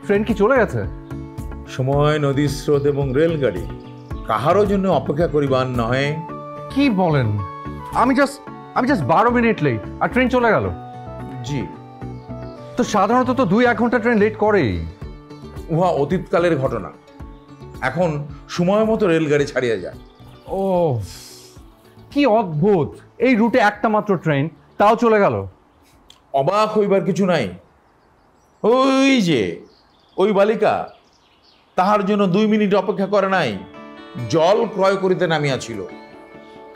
Train কি চলে গেছে? সময়, নদীর স্রোত এবং রেলগাড়ি কাহারও জন্য অপেক্ষা করিবার নহে। কি বলেন? আমি জাস্ট 12 মিনিট লেট আর ট্রেন চলে গেল। জি, তো সাধারণত তো 2-1 ঘন্টা ট্রেন লেট করেই। উহা অতীতকালের ঘটনা। এখন সময় মতো রেলগাড়ি ছাড়িয়া যায়। ও কি অদ্ভুত! এই রুটে একটা মাত্র ট্রেন, তাও চলে গেল। অবাক হইবার কিছু নাই। ওই যে ওই বালিকা তাহার জন্য 2 মিনিট অপেক্ষা করে নাই, জল ক্রয় করিতে নামিয়াছিল।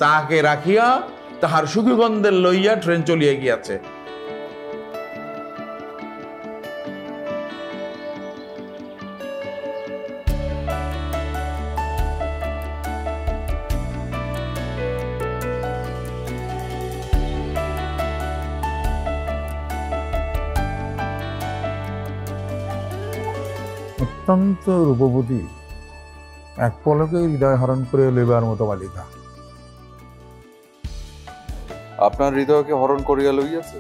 তাহাকে রাখিয়া তাহার সুখগন্ধের লইয়া ট্রেন চলিয়া গিয়াছে। অত্যন্ত রূপবতী, এক পলকে হৃদয় হরণ করে লইবার মতো বালিকা। আপনার হৃদয়কে হরণ করিয়া লইয়াছে?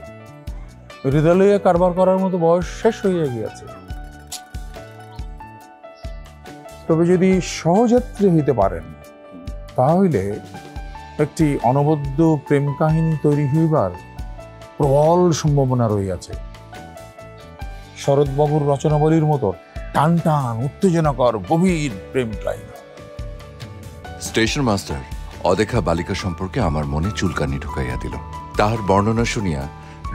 হৃদয় লইয়া কারবার করার মতো বয়স শেষ হইয়া গিয়াছে। তবে যদি সহযাত্রী হইতে পারেন, তাহলে একটি অনবদ্য প্রেম কাহিনী তৈরি হইবার প্রবল সম্ভাবনা রইয়াছে। শরৎবাবুর রচনাবলীর মতো টান টান উত্তেজনাকর গভীর প্রেম কাহিনী। স্টেশন মাস্টার অদেখা বালিকা সম্পর্কে আমার মনে চুলকানি ঢুকাইয়া দিল। তাহার বর্ণনা শুনিয়া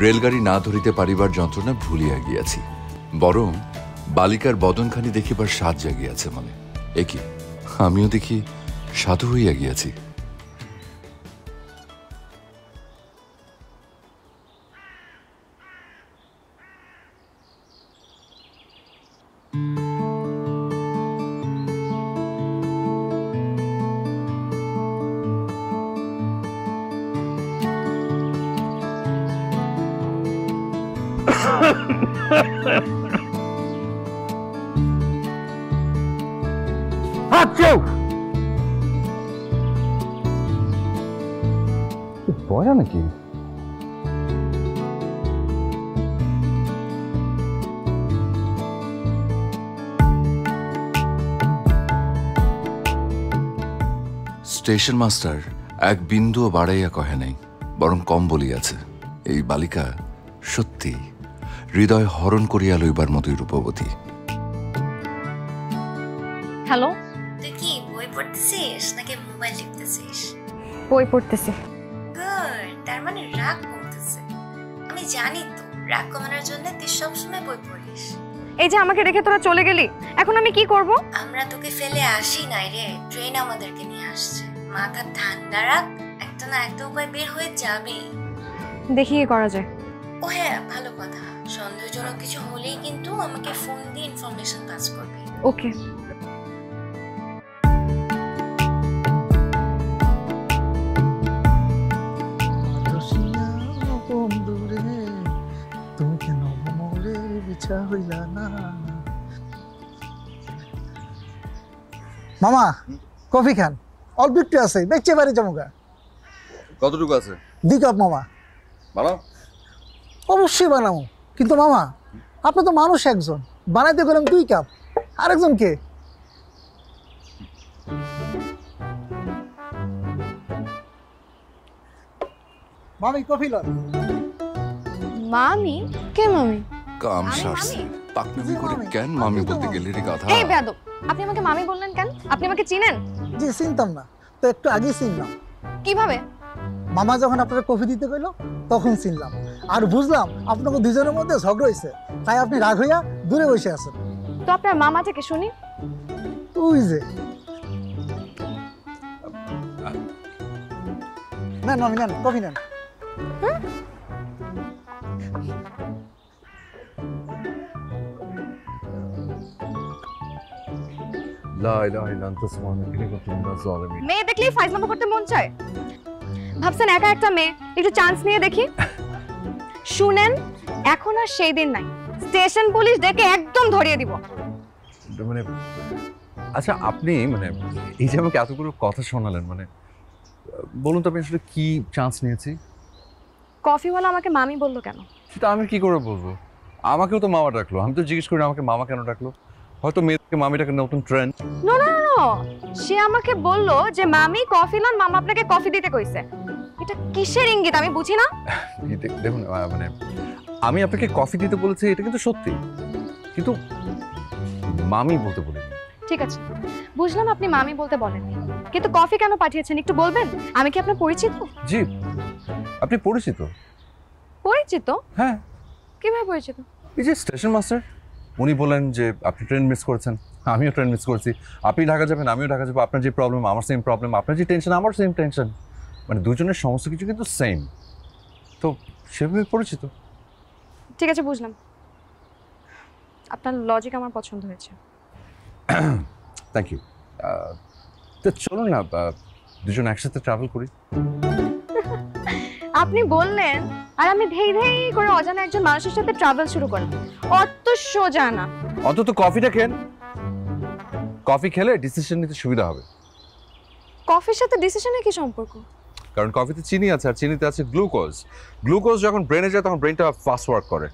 রেলগাড়ি না ধরিতে পারিবার যন্ত্রণা ভুলিয়া গিয়াছি, বরং বালিকার বদনখানি দেখিবার স্বাদ জাগিয়াছে মনে। একি আমিও দেখি সাধু হইয়া গিয়াছি। বয়া নাকি? স্টেশন মাস্টার এক বিন্দুও বাড়াইয়া কহে নাই, বরং কম বলিয়াছে। এই বালিকা সত্যি হৃদয় হরণ করিয়া লইবার মতোই রূপবতী। হ্যালো, তুই কি বই পড়তেছিস নাকি মোবাইল টিপতেছিস? বই পড়তেছি। গুড, তার মানে রাগ কমতেছে। আমি জানি তো রাগ কমানোর জন্য তুই সবসময় বই পড়িস। এই যে আমাকে রেখে তোরা চলে গেলি, এখন আমি কি করব? আমরা তোকে ফেলে আসি নাই রে, ট্রেন আমাদেরকে নিয়ে আসছে। মাথা ঠান্ডা রাখ, একটা না একটা উপায় বের হয়ে যাবে। দেখি কি করা যায়। ও হ্যাঁ, ভালো কথা, সন্দেহজনক কিছু হলেই কিন্তু আমাকে ফোন দিয়ে ইনফরমেশন পাস করবি। ওকে। মামা কফি খান, অল্প একটু আছে, দেখছে বাড়ি জমকা। কতটুকু আছে? 2 কাপ মামা। বানাও। অবশ্যই বানাবো, কিন্তু মামা আপনি তো মানুষ একজন, বানাইতে গেলাম 2 কাপ, আরেকজন কে? মামি কফি লন। মামি? কে মামি? কাম সারছে, পাকনামি করে কেন মামি বলতে গেলি রে গাধা? এই বেয়াদব, আপনি আমাকে মামি বললেন কেন? আপনি আমাকে চিনেন? জি চিনতাম না তো, একটু আগে চিনলাম। কিভাবে? মামা যখন আপনার কফি দিতে গেল তখন চিনলাম, আর বুঝলাম আপনাকে দুজনের মধ্যে ঝগড়া হয়েছে, তাই আপনি রাগ হইয়া দূরে বসে আছেন। তো আপনার মামা থেকে শুনি। ওই যে নেন মামি, নেন কফি নেন। মেয়ে দেখলেই ফাইজলামো করতে মন চায়। ভাবছেন একা একটা মেয়ে, একটু চান্স নিয়ে দেখি। শুনেন, এখন আর সেই দিন নাই, স্টেশন পুলিশ ডেকে একদম ধরিয়ে দিব। মানে আচ্ছা, আপনি মানে এই যে আমাকে এতগুলো কথা শোনালেন, মানে বলুন তো আমি আসলে কি চান্স নিয়েছি? কফিওয়ালা আমাকে মামি বললো কেন? সেটা আমি কি করে বলবো? আমাকেও তো মামা ডাকলো, আমি তো জিজ্ঞেস করি আমাকে মামা কেন ডাকলো। হয়তো মেয়েদেরকে মামি ডাকে নতুন ট্রেন্ড। নো নো নো, সে আমাকে বললো যে মামি কফি লন, মামা আপনাকে কফি দিতে কইছে। এটা কিসের ইঙ্গিত আমি বুঝি না। দেখুন মানে আমি আপনাকে কফি দিতে বলেছি, এটা কিন্তু সত্যি, কিন্তু মামি বলতে বলিনি। ঠিক আছে, বুঝলাম আপনি মামি বলতে বলেননি, কিন্তু কফি কেন পাঠিয়েছেন একটু বলবেন? আমি কি আপনার পরিচিত? জি, আপনি পরিচিত। পরিচিত? হ্যাঁ। কিভাবে পরিচিত? এই যে স্টেশন মাস্টার, উনি বলেন যে আপনি ট্রেন মিস করেছেন, আমিও ট্রেন মিস করেছি, আপনি ঢাকা যাবেন আমিও ঢাকা যাবো, আপনার যে প্রবলেম আমার সেম প্রবলেম, আপনার যে টেনশন আমার সেম টেনশন, মানে দুজনের সমস্ত কিছু কিন্তু সেম, তো সেভাবে পরিচিত। ঠিক আছে, বুঝলাম। আপনার লজিক আমার পছন্দ হয়েছে। Thank you. তো চলুন না দুজন একসাথে ট্রাভেল করি। আপনি বললেন আর আমি ধেই ধেই করে অজানা একজন মানুষের সাথে ট্রাভেল শুরু করলাম, অত সোজা না। অন্তত কফিটা খেন, কফি খেলে ডিসিশন নিতে সুবিধা হবে। কফির সাথে ডিসিশনের কি সম্পর্ক? কারণ কফিতে চিনি আছে আর চিনিতে আছে গ্লুকোজ, গ্লুকোজ যখন ব্রেনে যায় তখন ব্রেনটা ফাস্ট ওয়ার্ক করে।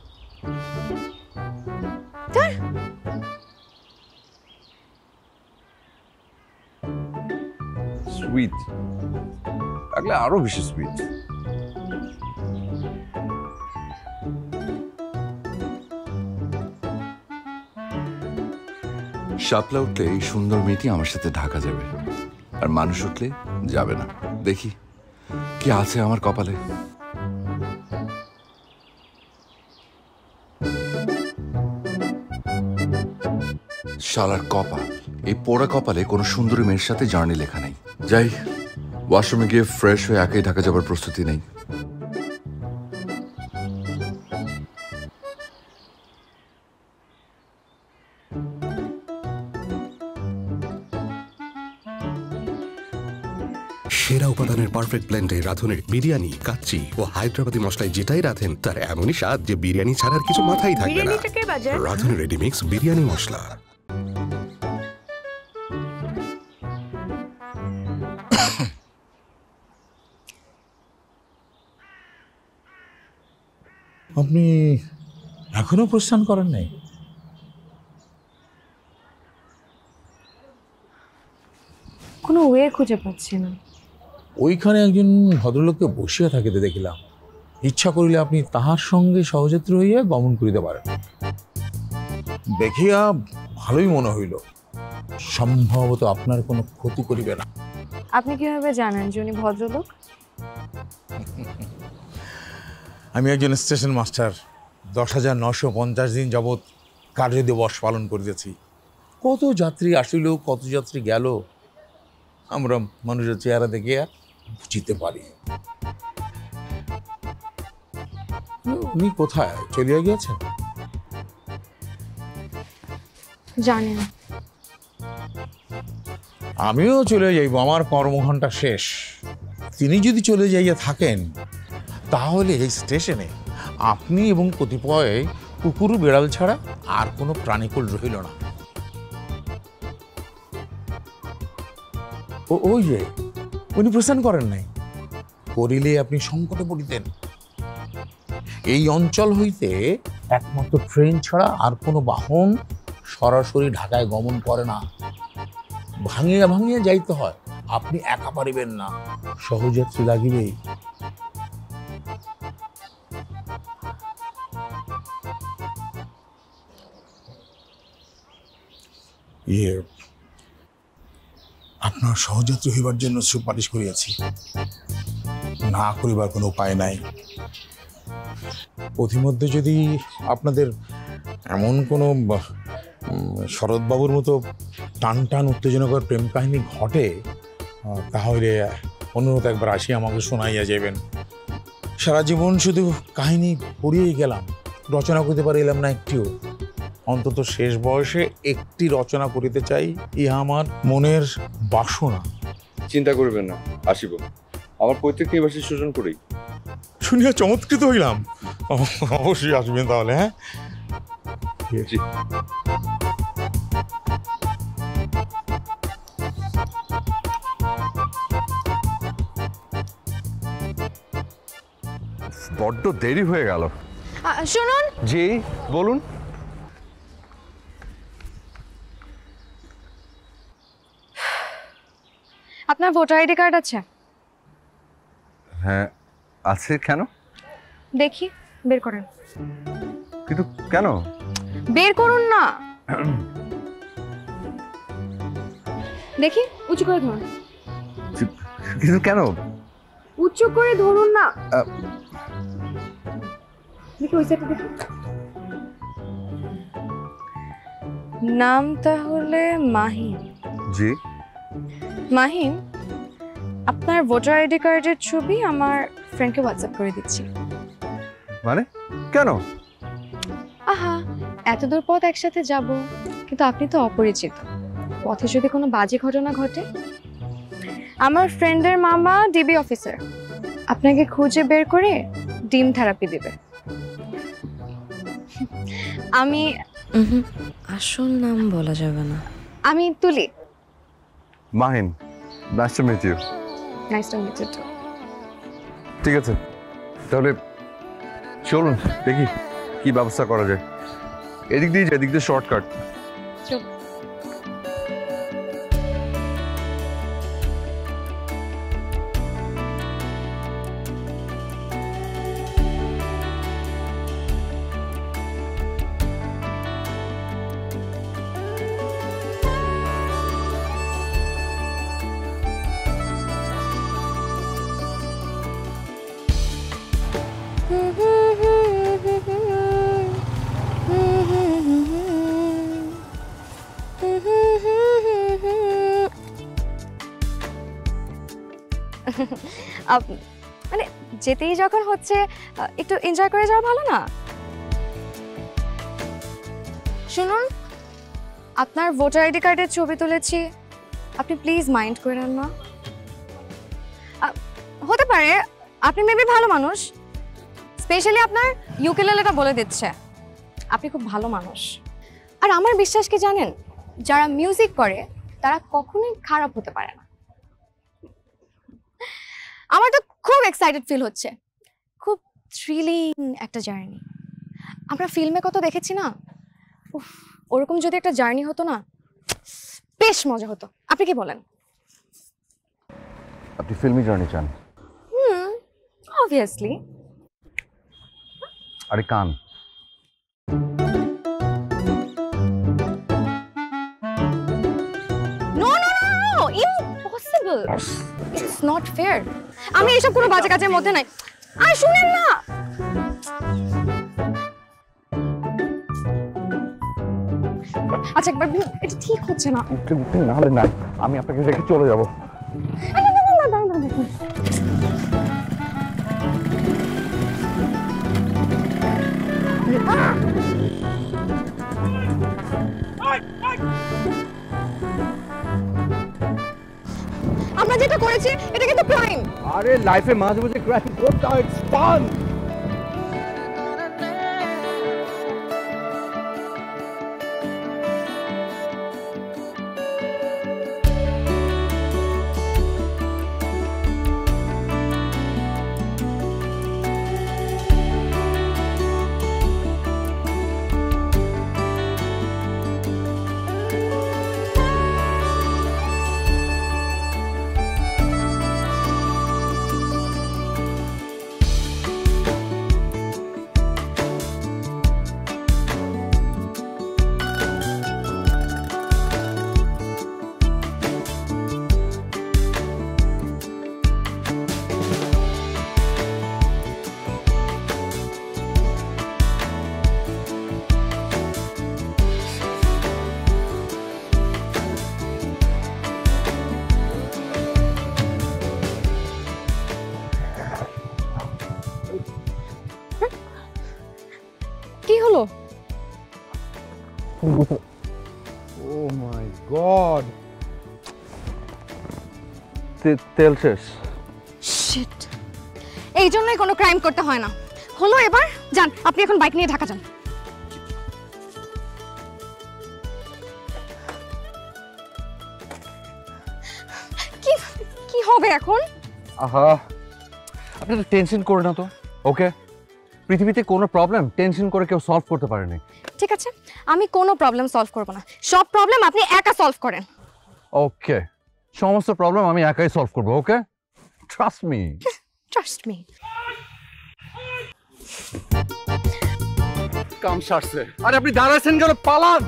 সুইট লাগলে আরো বেশি সুইট। শাপলা উঠলে এই সুন্দর মেয়েটি আমার সাথে ঢাকা যাবে, আর মানুষ উঠলে যাবে না। দেখি কি আছে আমার কপালে। শালার কপাল, এই পোড়া কপালে কোনো সুন্দরী মেয়ের সাথে জার্নি লেখা নেই। যাই, ওয়াশরুমে গিয়ে ফ্রেশ হয়ে একাই ঢাকা যাবার প্রস্তুতি নেই। সেরা উপাদানের পারফেক্ট ব্লেন্ডে রাঁধুনের বিরিয়ানি, কাচ্চি ও হায়দ্রাবাদি মশলায় যেটাই রাঁধেন তার এমনই স্বাদ যে বিরিয়ানি ছাড়ার কিছু মাথায় থাকবে না। রাঁধুন রেডিমিক্স বিরিয়ানি মশলা। আপনি এখনো প্রস্থান করেন নাই? কোনো ওয়ে খুঁজে পাচ্ছি না। ওইখানে একজন ভদ্রলোককে বসিয়া থাকিতে দেখিলাম, ইচ্ছা করিলে আপনি তাহার সঙ্গে সহযাত্রী হইয়া গমন করিতে পারেন। দেখিয়া ভালোই মনে হইল, সম্ভবত আপনার কোনো ক্ষতি করিবে না। আপনি কিভাবে জানেন যে উনি ভদ্রলোক? আমি একজন স্টেশন মাস্টার, 10,950 দিন যাবৎ কার্যদিবস পালন করিতেছি। কত যাত্রী আসিল, কত যাত্রী গেল, আমরা মানুষের চেহারা দেখে বুঝিতে পারি। উনি কোথায় চলিয়া গিয়েছেন? জানি না। আমিও চলে যাইব, আমার কর্মঘণ্টা শেষ। তিনি যদি চলে যাইয়া থাকেন তাহলে এই স্টেশনে আপনি এবং কতিপয় কুকুর বেড়াল ছাড়া আর কোনো প্রাণীকুল রহিল না। ওই যে উনি প্রস্থান করেন নাই, করিলে আপনি সংকটে পড়িতেন। এই অঞ্চল হইতে একমাত্র ট্রেন ছাড়া আর কোনো বাহন সরাসরি ঢাকায় গমন করে না, ভাঙিয়া ভাঙিয়া যাইতে হয়। আপনি একা পারিবেন না, সহযাত্রী লাগিবেই। আপনার সহযাত্রী হইবার জন্য সুপারিশ করিয়াছি, না করিবার কোনো উপায় নাই। পথিমধ্যে যদি আপনাদের এমন কোনো শরৎবাবুর মতো টান টান উত্তেজনকর প্রেম কাহিনী ঘটে, তাহলে অনুরোধ একবার আসি আমাকে শোনাইয়া যাবেন। সারা জীবন শুধু কাহিনী পড়িয়েই গেলাম, রচনা করতে পারিলাম না একটিও। অন্তত শেষ বয়সে একটি রচনা করিতে চাই, ইহা আমার মনের বাসনা। চিন্তা করবেন না, আসিব। আমার পৈতৃক নিবাসী সুজন করেই। শুনিয়া চমৎকৃত হইলাম। অবশ্যই আসবেন তাহলে। হ্যাঁ, জি। বড্ড দেরি হয়ে গেল। শুনুন। জি বলুন। আপনার ভোটার আইডি কার্ড আছে? হ্যাঁ আছে। কেন? দেখি, বের করেন। কিন্তু কেন? বের করুন না। দেখি, উঁচু করে ধরুন। কিন্তু কেন? উঁচু করে ধরুন না। দেখি ওই সাইডে দেখি। নাম তাহলে মাহিম। জি। মাহিম, আপনার ভোটার আইডি কার্ডের ছবি আমার ফ্রেন্ডকে হোয়াটসঅ্যাপ করে দিচ্ছি। মানে কেন? আহা, এত দূর পথ একসাথে যাব, কিন্তু আপনি তো অপরিচিত। পথে যদি কোনো বাজে ঘটনা ঘটে, আমার ফ্রেন্ডের মামা ডিবি অফিসার, আপনাকে খুঁজে বের করে ডিম থেরাপি দিবে। আমি আসল নাম বলা যাবে না। আমি Tuli. Mahin, nice to meet you. Nice to meet you too. ঠিক আছে, তাহলে চলুন দেখি কি ব্যবস্থা করা যায়। এদিক দিয়ে এদিক দিয়ে শর্টকাট। চল। মানে যেতেই যখন হচ্ছে, একটু এনজয় করে যাওয়া ভালো না? শুনুন, আপনার ভোটার আইডি কার্ডের ছবি তুলেছি, আপনি প্লিজ মাইন্ড করেন না। হতে পারে আপনি মেবি ভালো মানুষ, স্পেশালি আপনার ইউকেলেলেটা বলে দিচ্ছে আপনি খুব ভালো মানুষ। আর আমার বিশ্বাস কি জানেন, যারা মিউজিক করে তারা কখনোই খারাপ হতে পারে না। আমার তো খুব এক্সাইটেড ফিল হচ্ছে, খুব থ্রিলিং একটা জার্নি। আমরা ফিল্মে কত দেখেছি না, ওরকম যদি একটা জার্নি হতো না, বেশ মজা হতো। আপনি কি বলেন? আপনি ফিল্মি জার্নি চান? অবভিয়াসলি। আরে কান। No no no, impossible, it's not fair. আমি এসব কোনো বাজে কাজের মধ্যে নাই। আর শুনেন না, আচ্ছা একবার এটা ঠিক হচ্ছে না। না হলে না, আমি আপনাকে রেখে চলে যাবো। আমরা যেটা করেছি এটা কিন্তু ক্রাইম। আরে লাইফে মাঝে মাঝে ক্রাইম করতে হয়, ইটস ফান। কি হলো? ও মাই গড, তেল শেষ। শিট, এই জন্যই কোনো ক্রাইম করতে হয় না। হলো, এবার যান, আপনি এখন বাইক নিয়ে ঢাকা যান। কি কি হবে এখন? আহা, আপনি তো টেনশন করে না তো। ওকে, পৃথিবীতে কোনো প্রবলেম টেনশন করে কেউ সলভ করতে পারেনি। ঠিক আছে, আমি কোনো প্রবলেম সলভ করব না, সব প্রবলেম আপনি একা সলভ করেন। ওকে, সমস্ত প্রবলেম আমি একাই সলভ করব। Okay, trust me. Trust me. কাম সারছে। আরে আপনি দাঁড়াচ্ছেন কেন? পালান।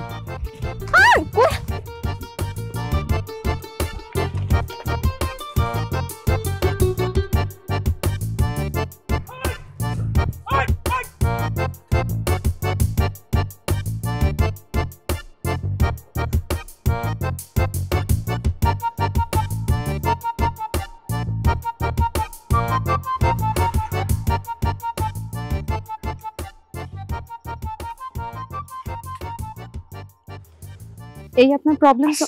এই আপনার প্রবলেম তো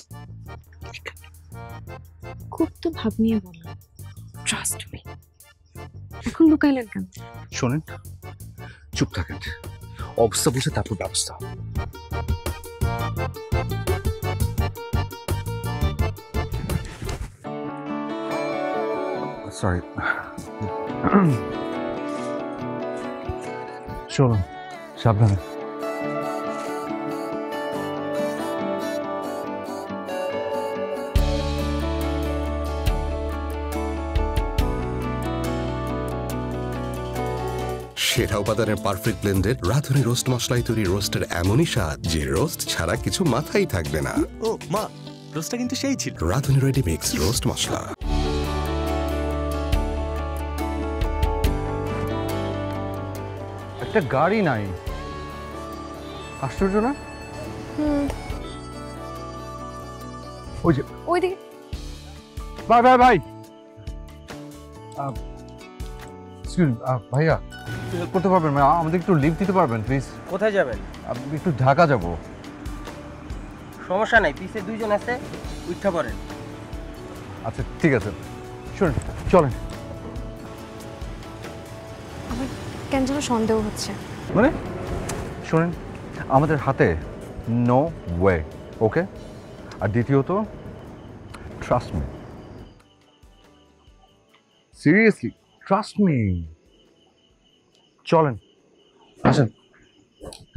খুব তো ভাব নিয়ে বললাম, ট্রাস্ট মি। এখন লুকাইলেন কেন? শোনেন, চুপ থাকেন, অবস্থা বুঝে তারপর ব্যবস্থা। সরি, শুনুন, সাবধানে। সেরা উপাদানের পারফেক্ট ব্লেন্ডেড রাঁধুনি রোস্ট মশলায় তৈরি রোস্টের এমনই স্বাদ যে রোস্ট ছাড়া কিছু মাথায় থাকবে না। ও মা, রোস্টটা কিন্তু সেই ছিল। রাঁধুনি রেডি মিক্স রোস্ট মশলা। একটা গাড়ি নাই, আশ্চর্য না? ওই যে ওইদিকে। ভাই ভাই ভাই, ভাইয়া হেল্প করতে পারবেন? আমাদের একটু লিফট দিতে পারবেন প্লিজ? কোথায় যাবেন? আপনি একটু ঢাকা যাব। সমস্যা নাই, পিছে দুইজন আছে, উঠা পড়েন। আচ্ছা ঠিক আছে, শুনুন চলেন। আমার কেন যেন সন্দেহ হচ্ছে। মানে শুনেন, আমাদের হাতে নো ওয়ে। ওকে, আর দ্বিতীয়ত trust me, seriously trust me. চলেন, আসেন।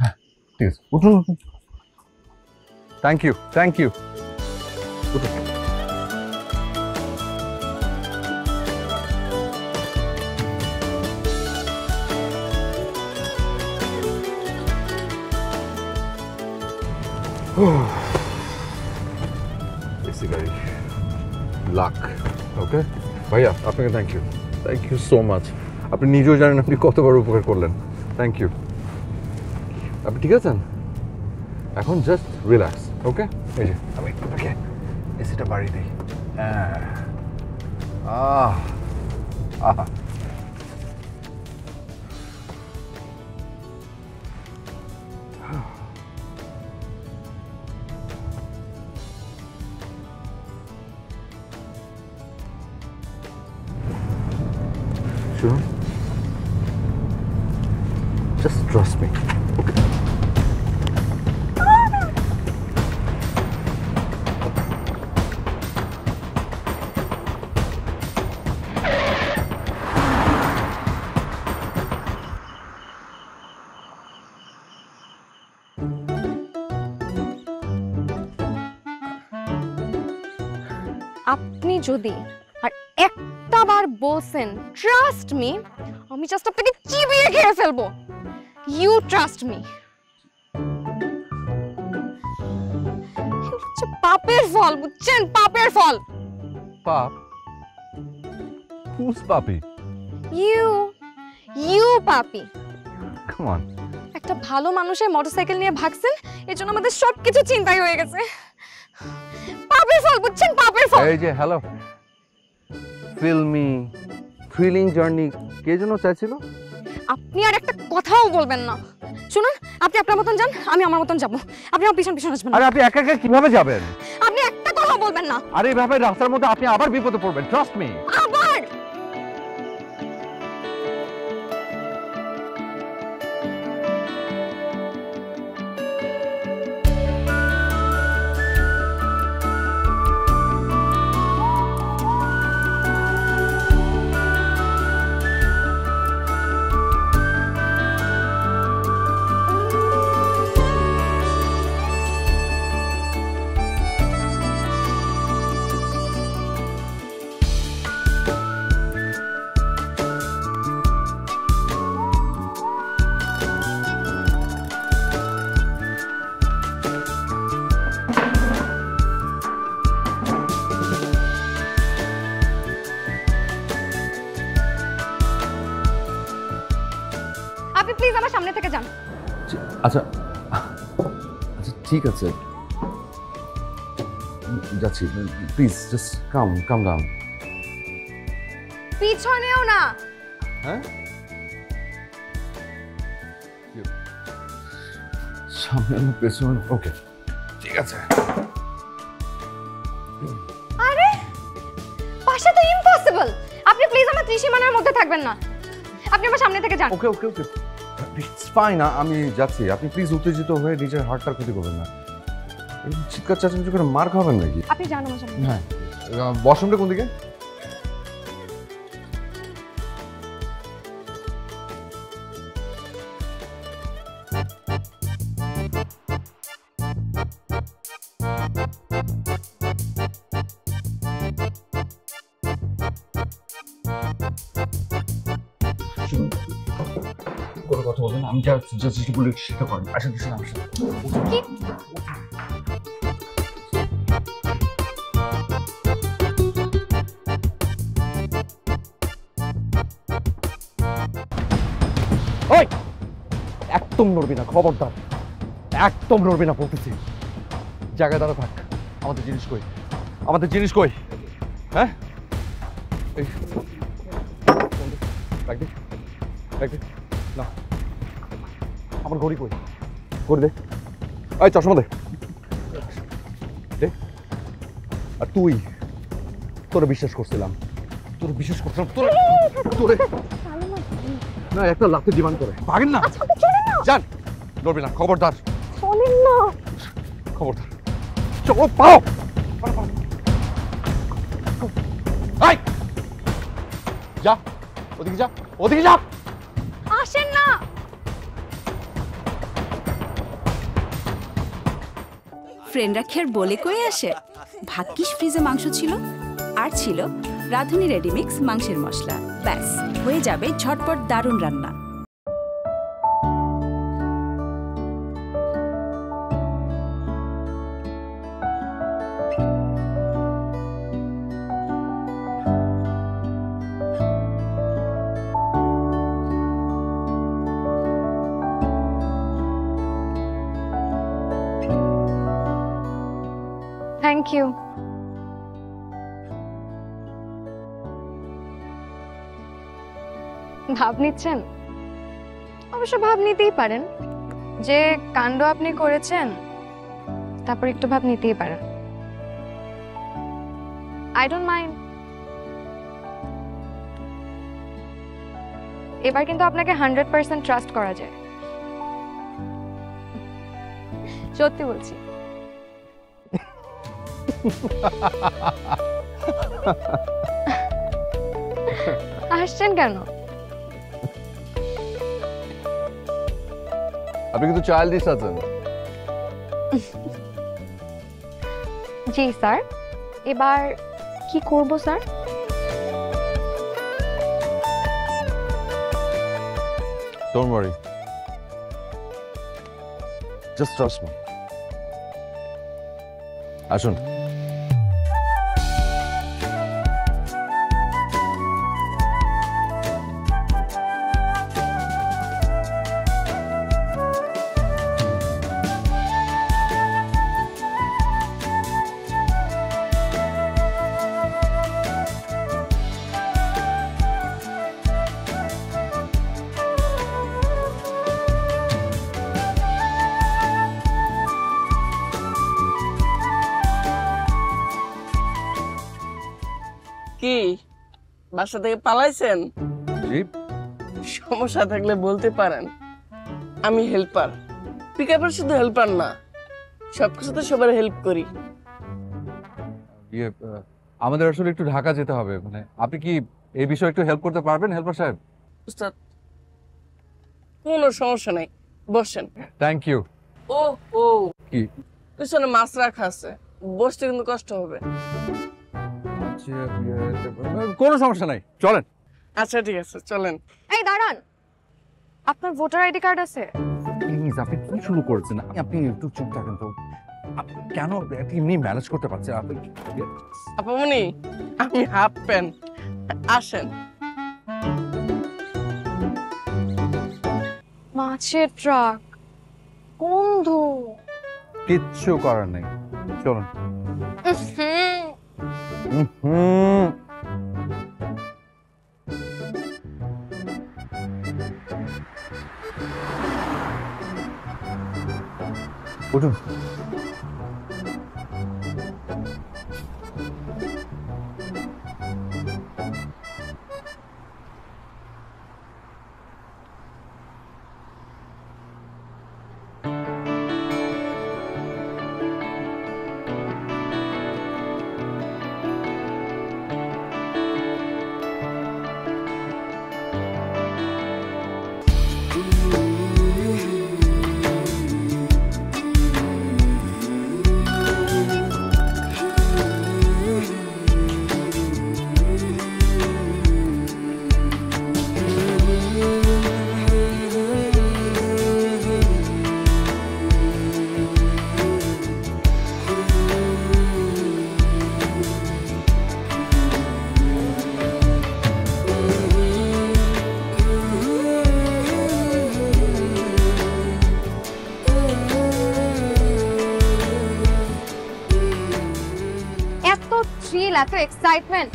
হ্যাঁ ঠিক আছে, উঠুন উঠুন। Thank you thank you. উঠুন। এসি গাড়ি, লাক। ওকে ভাইয়া, আপনাকে থ্যাংক ইউ সো মাচ। আপনি নিজেও জানেন আপনি কত বড় উপকার করলেন। Thank you. আপনি ঠিক আছেন? এখন জাস্ট রিল্যাক্স। ওকে, এই যে আমি আপনাকে এসিটা বাড়িয়ে দিই। আহা, শুনুন, just trust me. Okay. আপনি যদি আর একটা বার বলছেন ট্রাস্ট মি, আমি জাস্ট আপনাকে চিবিয়ে খেয়ে ফেলবো। You trust me. পাপের ফল, বুঝছেন? পাপের ফল। পাপ? Who's পাপি? ইউ পাপি। Come on. একটা ভালো মানুষের মোটরসাইকেল নিয়ে ভাগছেন, এর জন্য আমাদের সবকিছু চিন্তাই হয়ে গেছে। পাপের ফল, বুঝছেন? পাপের ফল। এই যে হ্যালো, ফিল্মি থ্রিলিং জার্নি কে যেন চাইছিল? আপনি আর একটা কথাও বলবেন না। শুনুন, আপনি আপনার মতন যান, আমি আমার মতন যাব। আপনি আমার পিছন পিছন আসবেন না। আরে আপনি একা একা কিভাবে যাবেন? আপনি একটা কথা বলবেন না। আরে এইভাবে রাস্তার মধ্যে আপনি আবার বিপদে পড়বেন। Trust me. আবার যান। আচ্ছা আচ্ছা ঠিক আছে, যাচ্ছি। Please just calm down. পিছনেও না। হ্যাঁ, সামনে পেছনে, ওকে ঠিক আছে। আরে পাশে তো ইম্পসিবল। আপনি প্লিজ আমার ত্রিসীমানার মধ্যে থাকবেন না, আপনি আমার সামনে থেকে যান। ওকে ওকে ওকে, ইটস ফাইন, আমি যাচ্ছি। আপনি প্লিজ উত্তেজিত হয়ে নিজের হার্টটার ক্ষতি করবেন না। এই চিৎকার চাচামেচি করে মার খাবেন নাকি? আপনি যান আমার সামনে। হ্যাঁ, ওয়াশরুমটা কোন দিকে? কোনো কথা বলবেন না, আমি যা চেষ্টা বলি সেটা করেন। আসেন আমার সাথে। কি? ওই একদম নড়বি না, খবরদার একদম নড়বি না বলতেছি। জায়গায় দাঁড়া থাক। আমাদের জিনিস কই? আমাদের জিনিস কই? হ্যাঁ, না আমার ঘড়ি কই? ঘড়ি দে। এই চশমা দে। আর তুই, তোরে বিশ্বাস করছিলাম, তোরে না একটা লাথি ডিমান্ড করে ভাগেন না। যান, নড়বি না, খবরদার। চলেন না, খবরদার। চলো, পাও। যা ওদিকে, যা ওদিকে, যা। আসেন না। ফ্রেন্ডরা খের বলে কয়ে আসে। ভাগ্যিস ফ্রিজে মাংস ছিল, আর ছিল রাঁধুনি রেডিমিক্স মাংসের মশলা। ব্যাস হয়ে যাবে ঝটপট দারুণ রান্না। Thank you. ভাব নিচ্ছেন? অবশ্য ভাব নিতেই পারেন, যে কাণ্ড আপনি করেছেন তারপর একটু ভাব নিতেই পারেন। I don't mind. এবার কিন্তু আপনাকে 100% ট্রাস্ট করা যায়, সত্যি বলছি। আসছেন কেন? আপনি কিন্তু চাইল্ডিশ আছেন। জি স্যার, এবার কি করব sir? Don't worry. Just trust me. আসুন। কি বাসা থেকে পালাইছেন? সমস্যা থাকলে বলতে পারেন, আমি হেল্পার। পিকআপের শুধু হেল্পার না, সবকিছুতে সবার হেল্প করি। আমাদের আসলে একটু ঢাকা যেতে হবে, মানে আপনি কি এই বিষয়ে একটু হেল্প করতে পারবেন হেল্পার সাহেব? উস্তাদ কোনো সমস্যা নাই, বসেন। Thank you. ও ও কি পিছনে মাছ রাখা আছে, বসতে কিন্তু কষ্ট হবে। কোনো সমস্যা নাই, চলেন। আচ্ছা ঠিক আছে, চলেন। এই দাঁড়ান, আপনার ভোটার আইডি কার্ড আছে? প্লিজ, আপনি কি শুরু করেছেন? আপনি একটু চুপ থাকেন তো। কেন এমনি ম্যানেজ করতে পারছে আপনি? আপামনি, আমি হাফ প্যান্ট। আসেন। মাছের ট্রাক, বন্ধু। কিচ্ছু করার নেই, চলুন। উঠুন। এত এক্সাইটমেন্ট,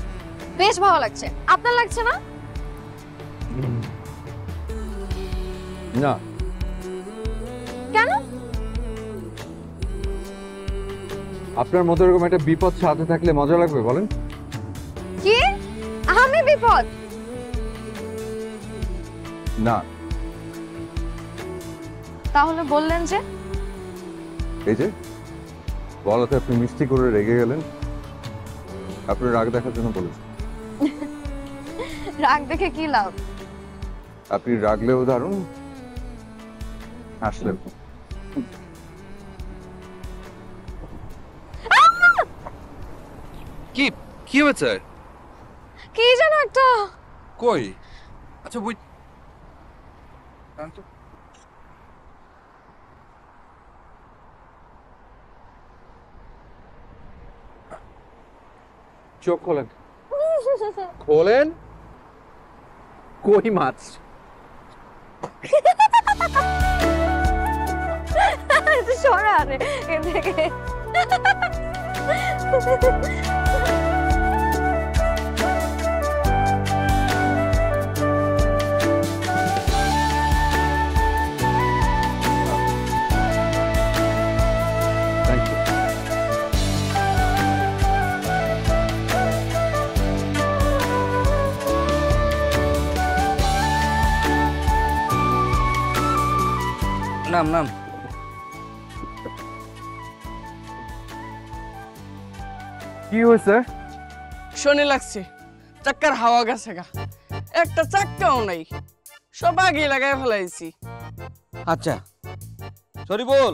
বেশ ভালো লাগছে। আপনার লাগছে না? না। কেন? আপনার মতো এরকম একটা বিপদ সাথে থাকলে মজা লাগবে বলেন? কি? আমি বিপদ? না। তাহলে বললেন যে? এই যে বলাতে আপনি মিষ্টি করে রেগে গেলেন। আপনি রাগ দেখার জন্য বলেছেন। রাগ দেখে কি লাভ? আপনি রাগলেও দারুণ, হাসলেও। কি কি হয়েছে? কি যেন একটা। কই? আচ্ছা বই চোখ খোলেন। খোলেন। কই মাছ? সরা রে এ থেকে। নাম নাম। কি হয়েছে? শনি লাগছে, চাক্কার হাওয়া গেছে গা, একটা চাক্কাও নাই, সব আগে লাগাই ফেলাইছি। আচ্ছা সরি বল,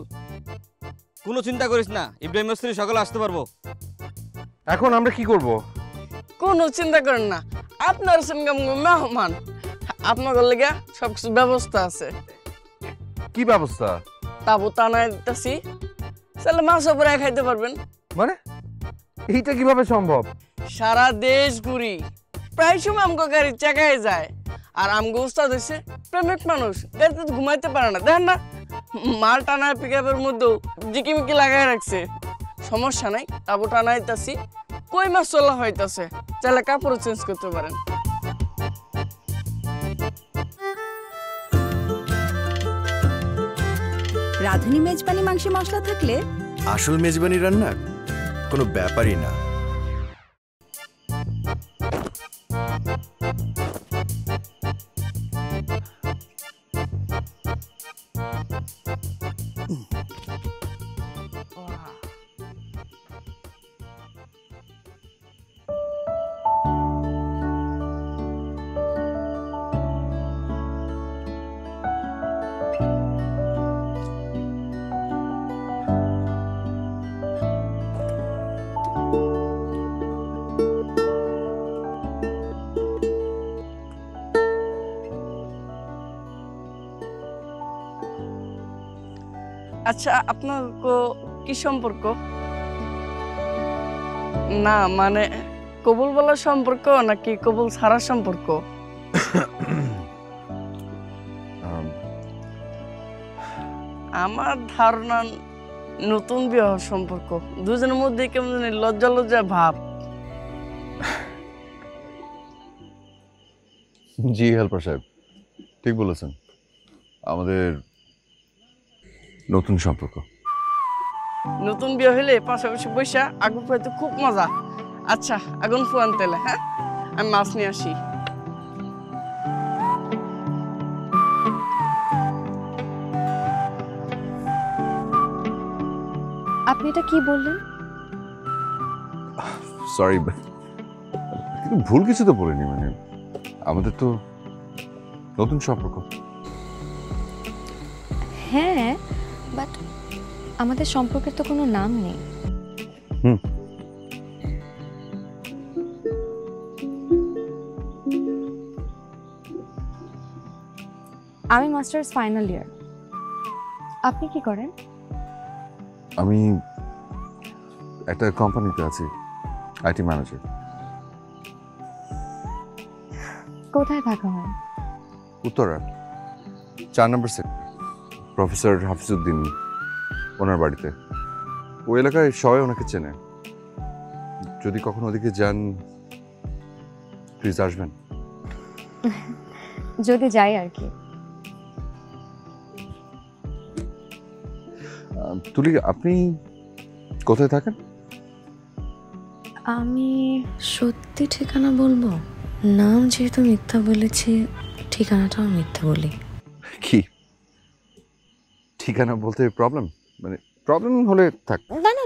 কোনো চিন্তা করিস না, ইব্রাহিম মিস্ত্রি সকালে আসতে পারবো। এখন আমরা কি করব? কোনো চিন্তা করেন না, আপনার সঙ্গে মেহমান, আপনার লেগে সবকিছু ব্যবস্থা আছে। কি ব্যবস্থা? তাবু টানাই দিতেছি, তাহলে মাছ উপরে খাইতে পারবেন। মানে এইটা কিভাবে সম্ভব? সারা দেশ ঘুরি, প্রায় সময় আমগো গাড়ি চাকায় যায়, আর আমগো উস্তাদ হয়েছে প্রেমিক মানুষ, গাড়িতে ঘুমাইতে পারে না, দেখেন না মাল টানায় পিক আপের মধ্যেও জিকিমিকি লাগাই রাখছে। সমস্যা নাই, তাবু টানাইতেছি, কই মাছ চলা হইতাছে, চাইলে কাপড়ও চেঞ্জ করতে পারেন। রাঁধুনি মেজবানি মাংসে মশলা থাকলে আসল মেজবানি রান্না কোনো ব্যাপারই না। আচ্ছা আপনার কি সম্পর্ক? না মানে কবুল বলার সম্পর্ক নাকি কবুল ছাড়ার সম্পর্ক? আমার ধারণা নতুন বিবাহ সম্পর্ক, দুজনের মধ্যে কেমন জানি লজ্জা লজ্জা ভাব। জি হেল্পার সাহেব, ঠিক বলেছেন, আমাদের নতুন সম্পর্ক। নতুন বিয়ে হলে পাশাপাশি বৈশা আগুন ফুয়াইতে খুব মজা। আচ্ছা আগুন ফুয়ান তেলে, হ্যাঁ আমি মাছ নিয়ে আসি। আপনি এটা কি বললেন? সরি, ভুল কিছু তো বলিনি, মানে আমাদের তো নতুন সম্পর্ক। হ্যাঁ, বাট আমাদের সম্পর্কের তো কোনো নাম নেই। আমি মাস্টার্স ফাইনাল ইয়ার। আপনি কি করেন? আমি একটা কোম্পানিতে আছি, আইটি ম্যানেজার। কোথায় থাকা হয়? উত্তরা 4 নম্বর সেক্টর, প্রফেসর হাফিজউদ্দিন ওনার বাড়িতে। ওই এলাকায় সবাই ওনাকে চেনে। যদি কখনো ওদিকে যান প্লিজ আসবেন। যদি যাই আর কি। তুলি, আপনি কোথায় থাকেন? আমি সত্যি ঠিকানা বলবো? নাম যেহেতু মিথ্যা বলেছি, ঠিকানাটাও মিথ্যা বলি। কি ঠিকানা বলতে প্রবলেম? মানে প্রবলেম হলে থাক। না না,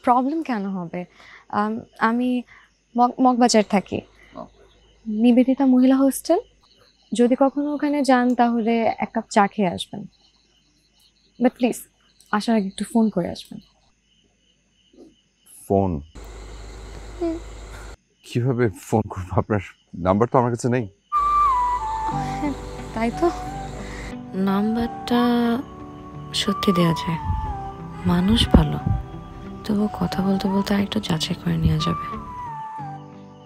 প্রবলেম কেন হবে? আমি মগবাজার থাকি, নিবেদিতা মহিলা হোস্টেল। যদি কখনো ওখানে যান তাহলে এক কাপ চা খেয়ে আসবেন, বাট প্লিজ আসার আগে একটু ফোন করে আসবেন। ফোন? কিভাবে ফোন করবো? আপনার নাম্বার তো আমার কাছে নেই। তাই তো, নাম্বারটা সত্যি দেওয়া যায়, মানুষ ভালো, তবু কথা বলতে বলতে আরেকটু যাচাই করে নেওয়া যাবে।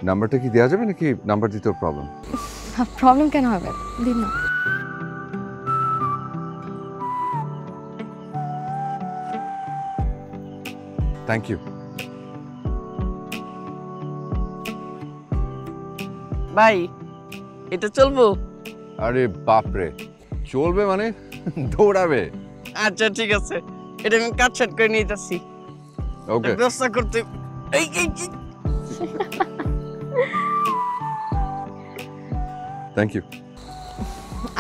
নাম্বারটা কি দেওয়া যাবে নাকি নাম্বার দিতেও প্রবলেম? প্রবলেম কেন হবে, দিন না। Thank you. ভাই এটা চলবো? আরে বাপরে, চলবে মানে দৌড়াবে। আচ্ছা ঠিক আছে, এটা আমি কাট সেট করে নিয়ে যাচ্ছি। ওকে, ব্যবস্থা করতে। Thank you.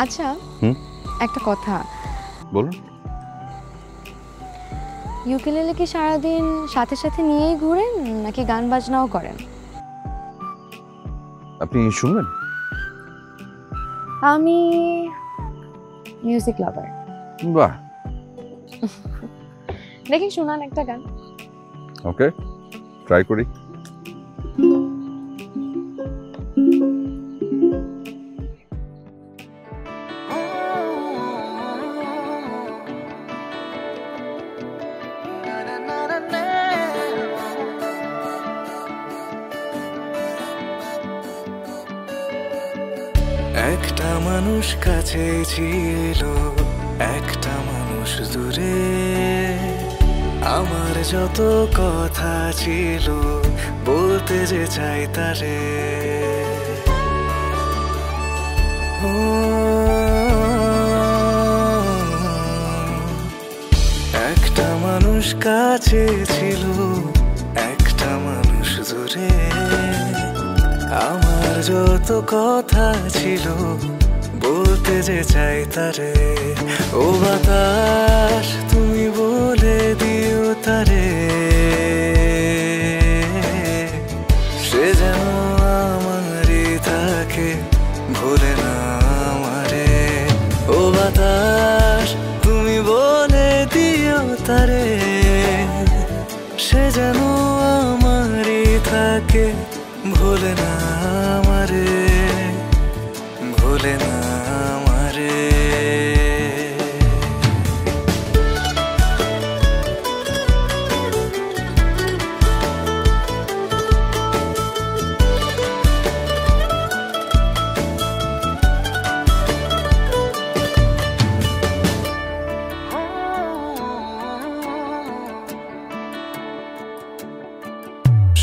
আচ্ছা একটা কথা বলুন। ইউকেলেলে কি সারাদিন সাথে সাথে নিয়েই ঘুরেন নাকি গান বাজনাও করেন? আপনি শুনবেন? আমি মিউজিক লাভার। বাহ, দেখি শোনান একটা গান। ওকে, ট্রাই করি। একটা মানুষ কাছে ছিল, একটা মানুষ দূরে, আমার যত কথা ছিল বলতে যে চাই তারে। একটা মানুষ কাছে ছিল, একটা মানুষ দূরে, আমার যত কথা ছিল বলতে যে চাই তারে। ও বাতাস তুমি বলে দিও তারে, সে যেন আমারই থাকে, ভুলে না আমারে। ও বাতাস তুমি বলে দিও তারে, সে যেন আমারই থাকে, ভুলে না আমারে, ভুলে না আমারে।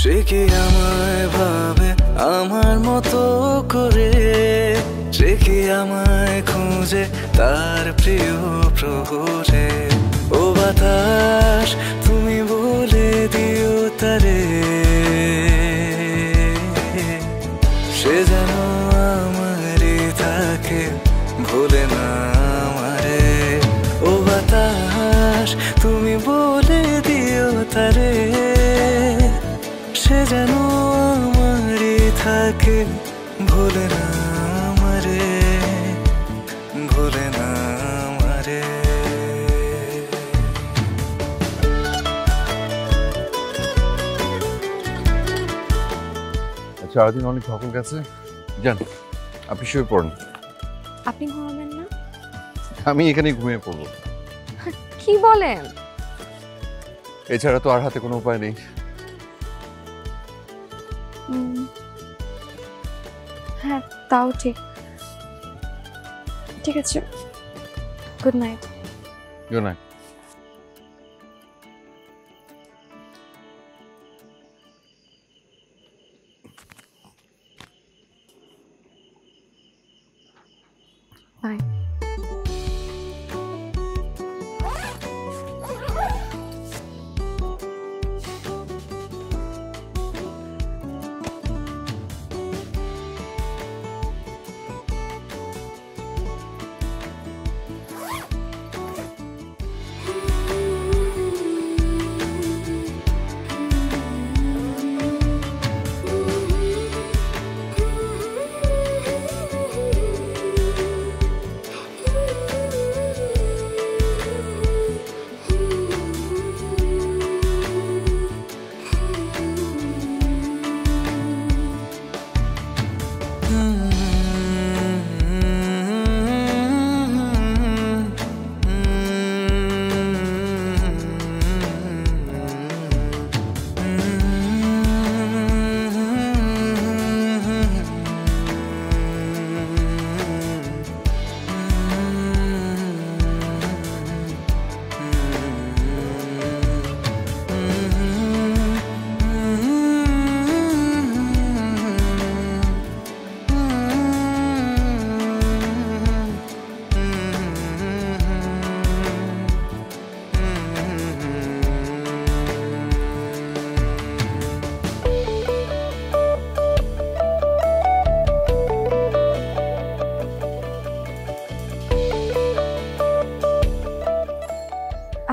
সে কি আমায় ভাবে আমার মতো করে, সে কি আমায় খুঁজে তার প্রিয় প্রহরে। ও বাতাস তুমি বলে দিও তারে, সে যেন আমারই থাকে ভুলে না আমারে। ও বাতাস তুমি বলে দিও তারে, সে যেন আমারই থাকে ভুলে না আমারে, ভুলে না আমারে। সারাদিন অনেক ধকল গেছে, যান আপনি শুয়ে পড়ুন। আপনি ঘুমাবেন না? আমি এখানে ঘুমিয়ে পড়বো। কি বলেন? এছাড়া তো আর হাতে কোনো উপায় নেই। হ্যাঁ তাও ঠিক। ঠিক আছে, good night. Good night. Bye.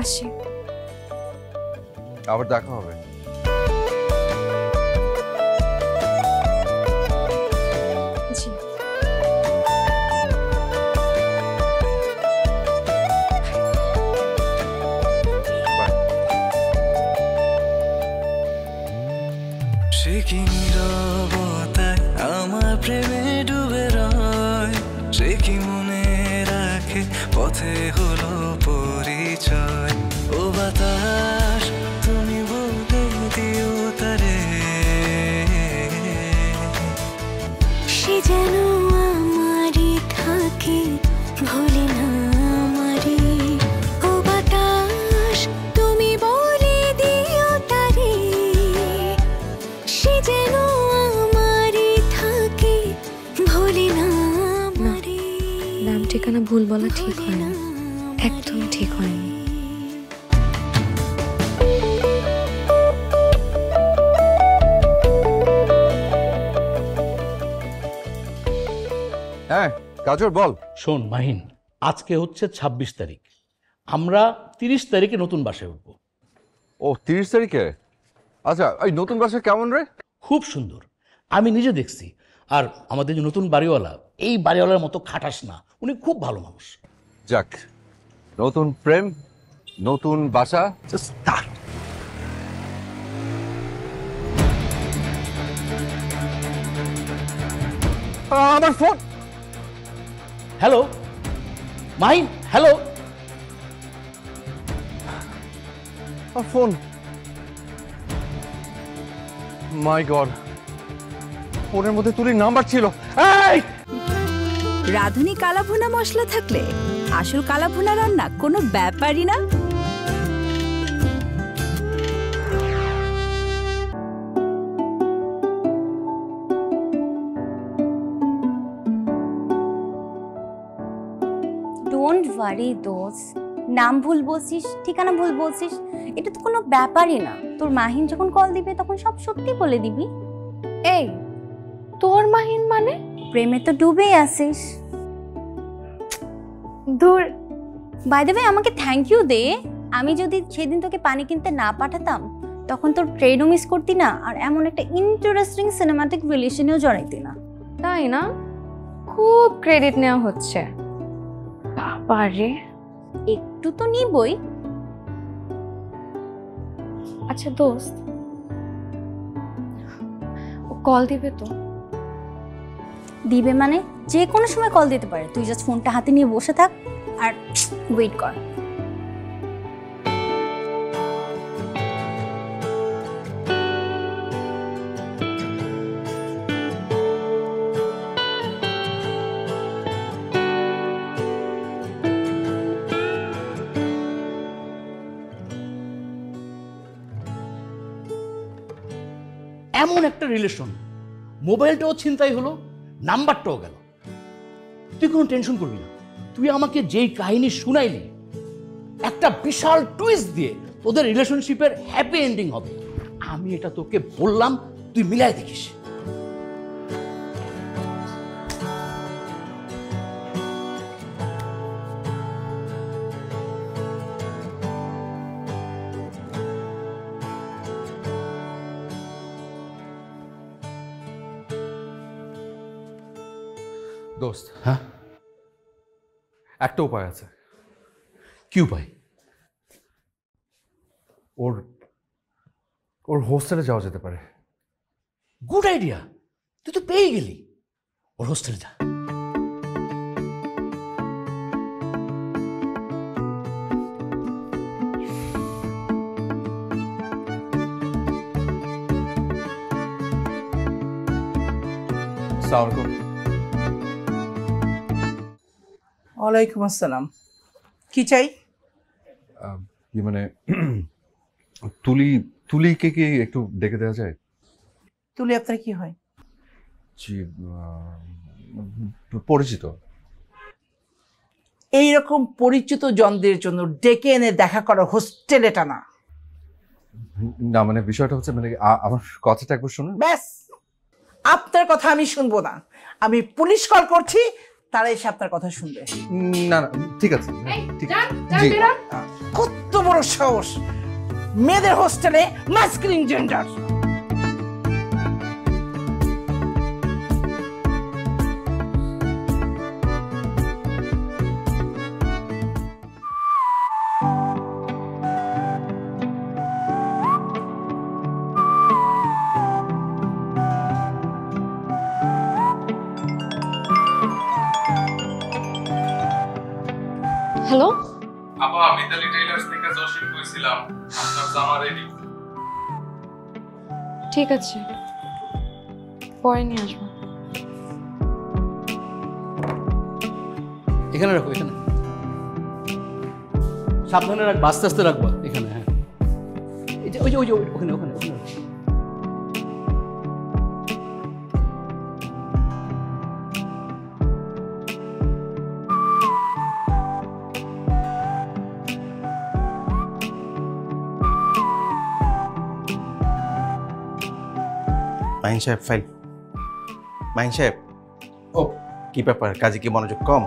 আসি, আবার দেখা হবে। জি। সে কি নীরবতায় আমার প্রেমে ডুবে রয়, সে কি মনে রাখে পথে হলো পরিচয়। ও বাতাস তুমি বলে দিও তারে, সে যেন আমারই থাকে ভুলে না আমারে। ও বাতাস তুমি বলে দিও তারে, সে যেন আমারই থাকে ভুলে না আমারে। নাম ঠিকানা ভুল বলা ঠিক হয় না, একদম ঠিক হয়নি। হ্যাঁ কাজল বল। শোন মাহিন, আজকে হচ্ছে ২৬ তারিখ, আমরা ৩০ তারিখে নতুন বাসায় উঠব। ও ৩০ তারিখে? আচ্ছা এই নতুন বাসা কেমন রে? খুব সুন্দর, আমি নিজে দেখছি। আর আমাদের যে নতুন বাড়িওয়ালা, এই বাড়িওয়ালার মতো খাটাস না, উনি খুব ভালো মানুষ। যাক, নতুন প্রেম, নতুন বাসা, স্টার্ট। আমার phone. Hello Mahin, hello. Phone. My god, ফোনের মধ্যে তুলির নাম্বার ছিল। এই রাঁধুনি কালাভুনা মশলা থাকলে আসল কালাভুনা রান্না কোনো ব্যাপারই না। আরে দোস্ত, নাম ভুল বলছিস, ঠিকানা ভুল বলছিস, এটা তো কোনো ব্যাপারই না। তোর মাহিন যখন কল দিবে তখন সব সত্যি বলে দিবি। এই তোর মাহিন মানে? প্রেমে তো ডুবেই আসিস। দূর। বাই দ্য ওয়ে, আমাকে থ্যাংক ইউ দে। আমি যদি সেদিন তোকে পানি কিনতে না পাঠাতাম তখন তোর ট্রেনও মিস করতি না, আর এমন একটা ইন্টারেস্টিং সিনেমাটিক রিলেশনেও জড়াইতি না। তাই না? খুব ক্রেডিট নেওয়া হচ্ছে। বাবারে, একটু তো নিবই। আচ্ছা দোস্ত, ও কল দিবে তো? দিবে মানে যে কোনো সময় কল দিতে পারে। তুই জাস্ট ফোনটা হাতে নিয়ে বসে থাক আর ওয়েট কর। এমন একটা রিলেশন, মোবাইলটাও ছিনতাই হলো, নাম্বারটাও গেল। তুই কোনো টেনশন করবি না। তুই আমাকে যেই কাহিনী শুনাইলি, একটা বিশাল টুইস্ট দিয়ে তোদের রিলেশনশিপের হ্যাপি এন্ডিং হবে। আমি এটা তোকে বললাম, তুই মিলাই দেখিস। দোস্ত, হ্যাঁ, একটা উপায় আছে। কি উপায়? ওর ওর হোস্টেলে যাওয়া যেতে পারে। গুড আইডিয়া, তুই তো পেয়ে গেলি। ওর হোস্টেলে যা। ওয়ালাইকুম আসসালাম। কি চাই? কি মানে তুলিকে কি একটু ডেকে দেওয়া যায়? তুলি আপনার কি হয়? জি, পরিচিত। এইরকম পরিচিত জনদের জন্য ডেকে এনে দেখা করা হোস্টেলে টানা। না মানে বিষয়টা হচ্ছে মানে আমার কথাটা একবার শুনুন। ব্যাস, আপনার কথা আমি শুনবো না। আমি পুলিশ কল করছি, তারা এসে আপনার কথা শুনবে। না না, ঠিক আছে, ঠিক আছে। কত বড় সাহস, মেয়েদের হোস্টেলে মাস্কুলিন জেন্ডার। হ্যালো আপা, মিতালি টেইলার্স থেকে জসিম কইছিলাম, আপনার জামা রেডি। ঠিক আছে, পরে নিয়ে আসবো। এখানে রাখো, এখানে সাবধানে রাখবা, আস্তে আস্তে রাখবা এখানে। হ্যাঁ, ওই যে ওখানে ওখানে ওখানে। মাহিন সাহেব ফাইল। মাহিন সাহেব, ও কি ব্যাপার, কাজে কি মনোযোগ কম?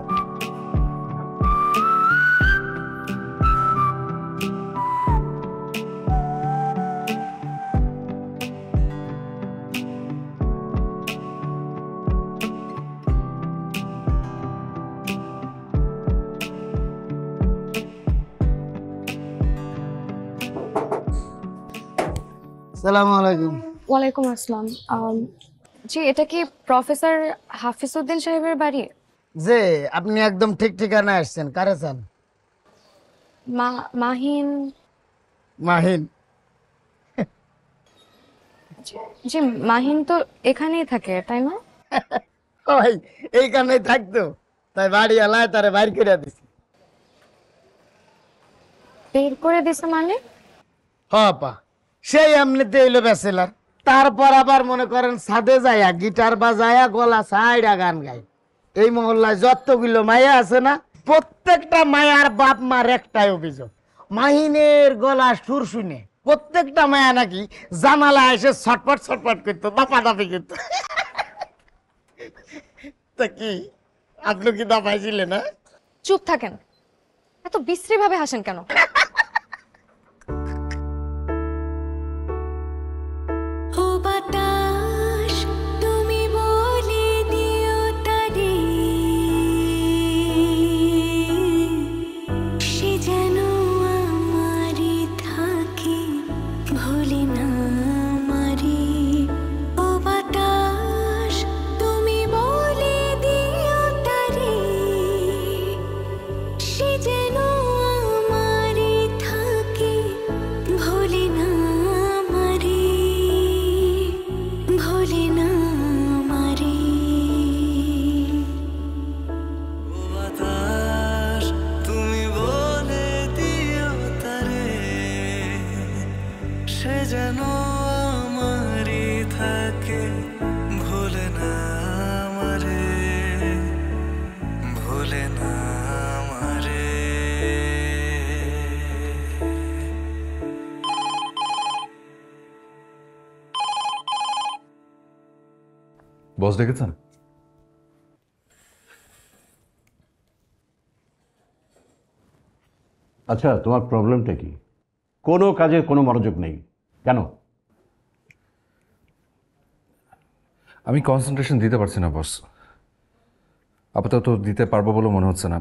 আসসালামু আলাইকুম। ওয়ালাইকুম আসসালাম। জি, এটা কি প্রফেসর হাফিজউদ্দিন সাহেবের বাড়ি? যে আপনি একদম ঠিক ঠিকানা আসছেন। কারে চান? মাহিন। মাহিন? জি, মাহিন তো এখানেই থাকে, তাই না? ওই এইখানেই থাকতো, তাই বাড়ি আলায় তারে বাইর করে দিছি। বের করে দিছে মানে? হপা, সেই এমনিতে হইলো ব্যাচেলার। তারপর আবার মনে করেন ছাদে যায়া গিটার বাজায়া গলা সাইডা গান গায়। এই মহল্লায় যতগুলো মাইয়া আছে না, প্রত্যেকটা মায়ার বাপ মার একটাই অভিযোগ, মাহিনের গলা সুর শুনে প্রত্যেকটা মায়া নাকি জানালা এসে ছটপট ছটপট করতো, দাপাদাপি করতো। তা কি আপনি কি দাপাইছিলেন? না চুপ থাকেন, এত বিশ্রী ভাবে হাসেন কেন? ও বাতাস তুমি বলে দিও তারে, সে যেন আমারই থাকে ভুলে না আমারে। ও বাতাস তুমি বলে দিও তারে, সে যেন আমারই থাকে ভুলে না আমারে, ভুলে না আমারে। বাতাস তুমি বলে দিও তারে, সে যেন আমারই থাকে ভুলে না আমারে, ভুলে না আমারে। বস ডেকেছেন? আচ্ছা, তোমার প্রবলেমটা কি? কোনো কাজে কোনো মনোযোগ নেই কেন? আমি কনসেন্ট্রেশন দিতে পারছি না বস, আপাতত দিতে পারবো বলে মনে হচ্ছে না।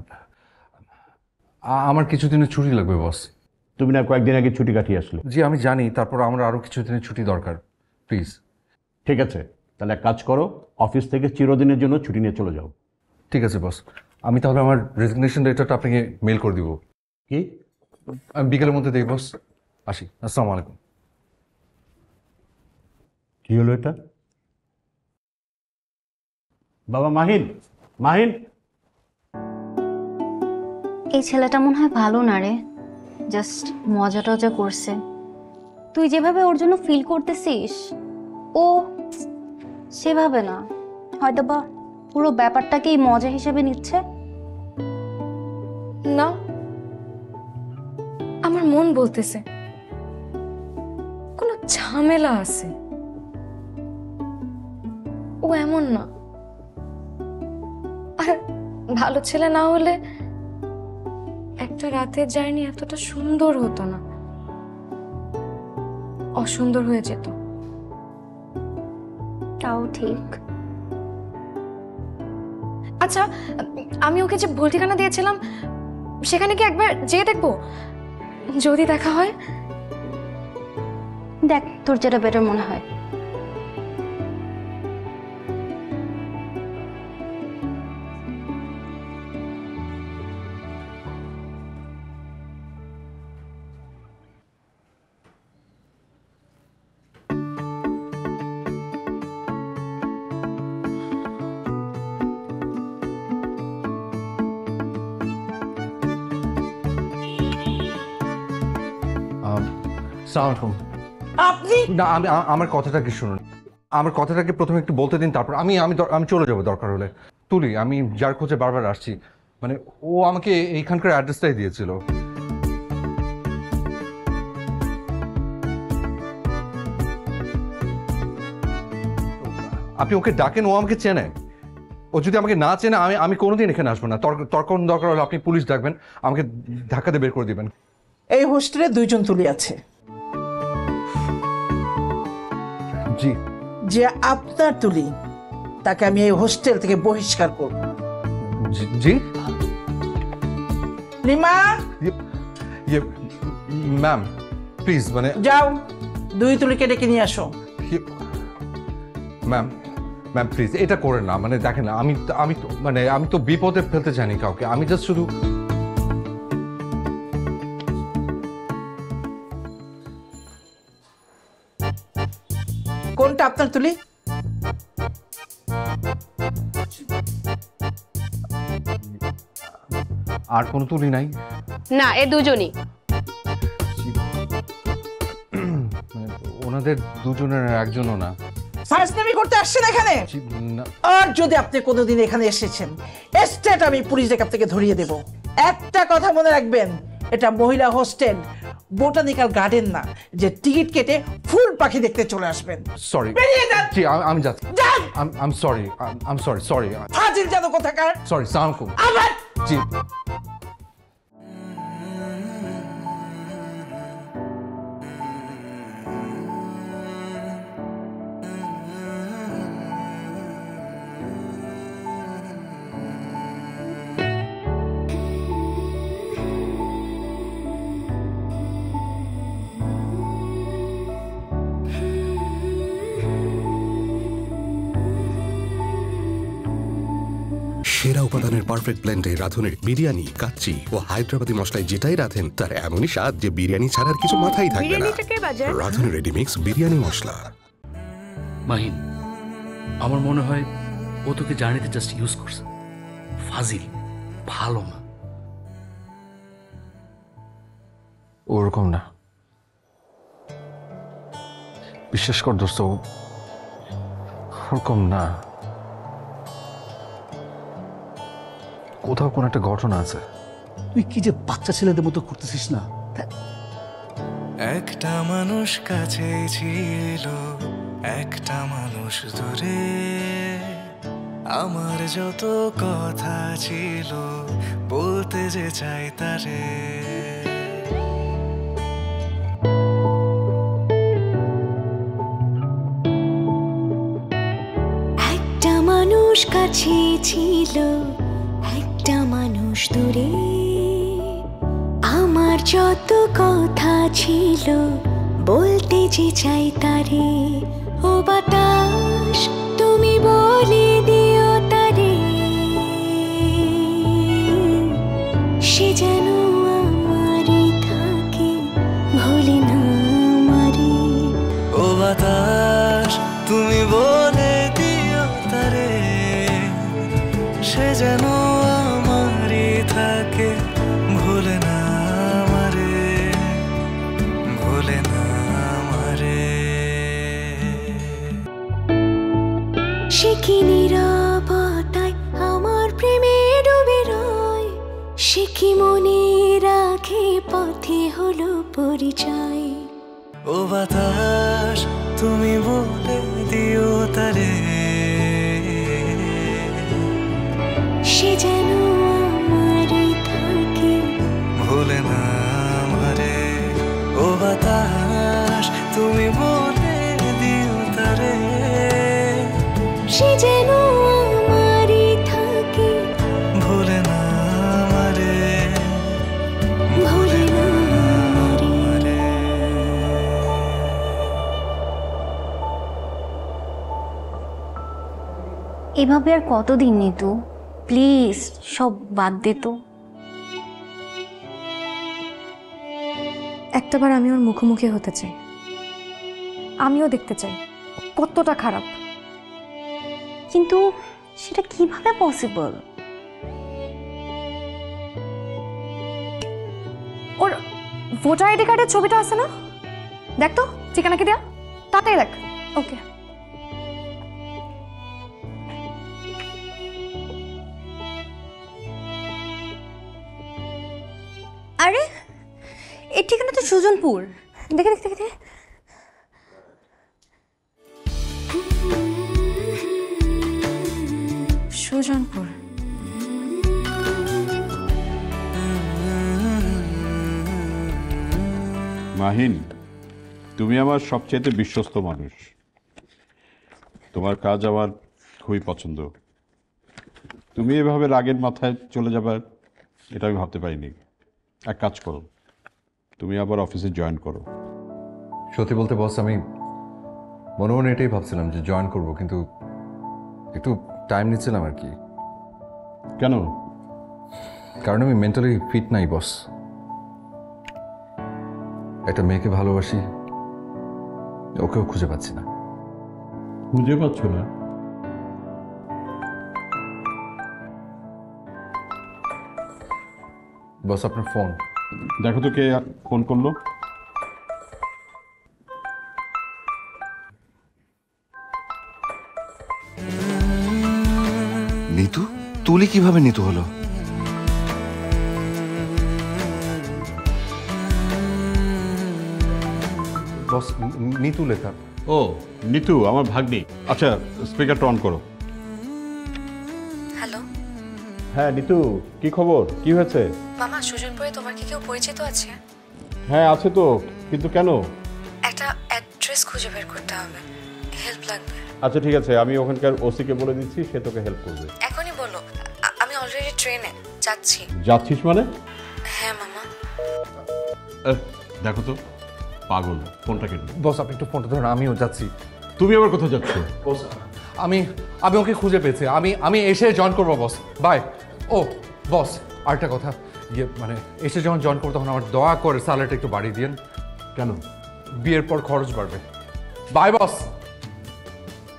আমার কিছুদিনের ছুটি লাগবে বস। তুমি না কয়েকদিন আগে ছুটি কাটিয়ে আসলে? জি আমি জানি, তারপর আমার আরও কিছুদিনের ছুটি দরকার, প্লিজ। ঠিক আছে, তাহলে এক কাজ করো, অফিস থেকে চিরদিনের জন্য ছুটি নিয়ে চলে যাও। ঠিক আছে বস, আমি তাহলে আমার রেজিগনেশন লেটারটা আপনাকে মেল করে দিব। কি? আমি বিকেলের মধ্যে দেখি বস। আসি, আসসালামু আলাইকুম। কি হলো এটা? বাবা মাহিন, মাহিন। এই ছেলেটা মনে হয় ভালো না রে, জাস্ট মজা টজা করছে। তুই যেভাবে ওর জন্য ফিল করতেছিস ও সেভাবে না, হয়তো বা পুরো ব্যাপারটাকেই মজা হিসেবে নিচ্ছে। না, আমার মন বলতেছে কোনো ঝামেলা আছে। ও এমন না, আর ভালো ছেলে না হলে একটা রাতের জার্নি এতটা সুন্দর হতো না, অসুন্দর হয়ে যেত। তাও ঠিক। আচ্ছা, আমি ওকে যে ভুল ঠিকানা দিয়েছিলাম সেখানে কি একবার যেয়ে দেখবো? যদি দেখা হয়? দেখ তোর যেটা বেটার মনে হয়। আপনি না, আমার কথাটাকে শুনুন, আমার কথাটাকে প্রথমে একটু বলতে দিন, তারপর আমি চলে যাব দরকার হলে। তুলি, আমি যার খোঁজে বারবার আসছি, মানে ও আমাকে এইখানকার অ্যাড্রেসটাই দিয়েছিল। আপনি ওকে ডাকেন, ও আমাকে চেনে। ও যদি আমাকে না চেনে আমি কোনোদিন এখানে আসবো না। তর্ক দরকার হলে আপনি পুলিশ ডাকবেন, আমাকে ধাক্কা দিয়ে বের করে দিবেন। এই হোস্টেলে 2 জন তুলি আছে। জি। যে আপনার তুলি তাকে আমি এই হোস্টেল থেকে বহিষ্কার করব। জি লিমা, ম্যাম প্লিজ, মানে যাও 2 তুলিকে ডেকে নিয়ে আসো। ম্যাম প্লিজ এটা করেন না, মানে দেখেন আমি তো বিপদে ফেলতে চাইনি কাউকে, আমি জাস্ট শুধু কোনটা আপনার তুলি? আর কোনো তুলি নাই? না, এ দুজনই। ওনাদের দুজনের একজনও না। ফাইজলামি করতে আসছেন এখানে? আর যদি আপনি কোনোদিন এখানে এসেছেন, স্টেট আমি পুলিশ ডেকে আপনাকে ধরিয়ে দেব। একটা কথা মনে রাখবেন, এটা মহিলা হোস্টেল, বোটানিক্যাল গার্ডেন না যে টিকিট কেটে ফুল পাখি দেখতে চলে আসবেন। সরি বেরিয়ে যান। জি আমি যাচ্ছি। যান। আই এম সরি ফাজিল জানো কোথাকার। সরি সালাম আলাইকুম। আবার জি সেরা উপাদানের পারফেক্ট ব্লেন্ডে রাঁধুনের বিরিয়ানি, কাচ্চি ও হায়দ্রাবাদি মশলায় যেটাই রাঁধেন তার এমনই স্বাদ যে বিরিয়ানি ছাড়ার কিছু মাথায় থাকবে না। রাঁধুনের রেডিমিক্স বিরিয়ানি মশলা। মাহিন, আমার মনে হয় ও তোকে জার্নিতে জাস্ট ইউজ করছে। ফাজিল, ভালো না। ওরকম না, বিশ্বাস কর দোস্ত, ওরকম না। কোথাও কোন একটা ঘটনা আছে। তুই কি যে বাচ্চা ছেলেদের মতো করতেছিস না? একটা মানুষ কাছে ছিল, একটা মানুষ দূরে, আমার যত কথা ছিল বলতে যে চাই তারে। একটা মানুষ কাছে ছিল, একটা মানুষ দূরে, আমার যত কথা ছিল বলতে যে চাই তারে। ও বাতাস তুমি বলে দিও তারে, সে যেন আমারই থাকে, ভুলে না আমারে। ও বাতাস তুমি বলে দিও তারে, সে যেন আমারই থাকে, ভুলে না আমারে, ভুলে না আমারে। সে কি নীরবতায় আমার প্রেমে ডুবে রয়, সে কি মনে রাখে পথে হলো পরিচয়। ও বাতাস তুমি বলে দিও তারে, সে যেন আমারই থাকে, ভুলে না আমারে। ও বাতাস তুমি বলে দিও তারে, সে যেন আমারই থাকে, ভুলে না আমারে, ভুলে না আমারে। এভাবে আর কতদিন নিতু? প্লিজ সব বাদ দে তো। একটাবার আমি ওর মুখোমুখি হতে চাই, আমিও দেখতে চাই কতটা খারাপ। কিন্তু সেটা কিভাবে পসিবল? ওর ভোটার আইডি কার্ডের ছবিটা আছে না? দেখ তো, ঠিকানা কি দেয়া, তাতেই দেখ। ওকে, আরে এর ঠিকানা তো সুজনপুর। দেখে দেখে দেখে দেখে। সুজনপুর। মাহিন, তুমি আমার সবচেয়ে বিশ্বস্ত মানুষ। তোমার কাজ আমার খুবই পছন্দ। তুমি এভাবে রাগের মাথায় চলে যাবার এটা আমি ভাবতে পারিনি। এক কাজ করো, তুমি আবার অফিসে জয়েন করো। সত্যি বলতে বস, আমি মনে মনে এটাই ভাবছিলাম যে জয়েন করব, কিন্তু একটু টাইম নিচ্ছিলাম আর কি। কেন? কারণ আমি মেন্টালি ফিট নাই বস। একটা মেয়েকে ভালোবাসি, ওকেও খুঁজে পাচ্ছি না। খুঁজে পাচ্ছ না? বস আপনার ফোন দেখো তো কে ফোন করলো। তুলি কিভাবে নিতু হলো? বস, নিতু লেখা। ও নিতু, আমার ভাগ্নি। আচ্ছা, স্পিকারটা অন করো। হ্যালো হ্যাঁ নিতু, কি খবর? কি হয়েছে? মামা, সুজনপুরে তোমার কি কেউ পরিচিত আছে? হ্যাঁ আছে তো, কিন্তু কেন? একটা অ্যাড্রেস খুঁজে বের করতে হবে, হেল্প লাগবে। আচ্ছা ঠিক আছে, আমি ওখানকার ওসিকে বলে দিচ্ছি, সে তোকে হেল্প করবে। এখনই বলো, আমি অলরেডি ট্রেনে যাচ্ছি। যাচ্ছিস মানে? হ্যাঁ মামা। দেখো তো, পাগল, ফোনটা কেটে। বস, আপনি একটু ফোনটা ধরুন, আমিও যাচ্ছি। তুমি আবার কোথায় যাচ্ছ? বস, আমি ওকে খুঁজে পেয়েছি, আমি এসে জয়েন করবো বস। বাই। ও বস, আরেকটা কথা, মানে এসে যখন জয়েন করবো তখন আমার দয়া করে স্যালারিটা একটু বাড়িয়ে দিন। কেন? বিয়ের পর খরচ বাড়বে। বাই বস।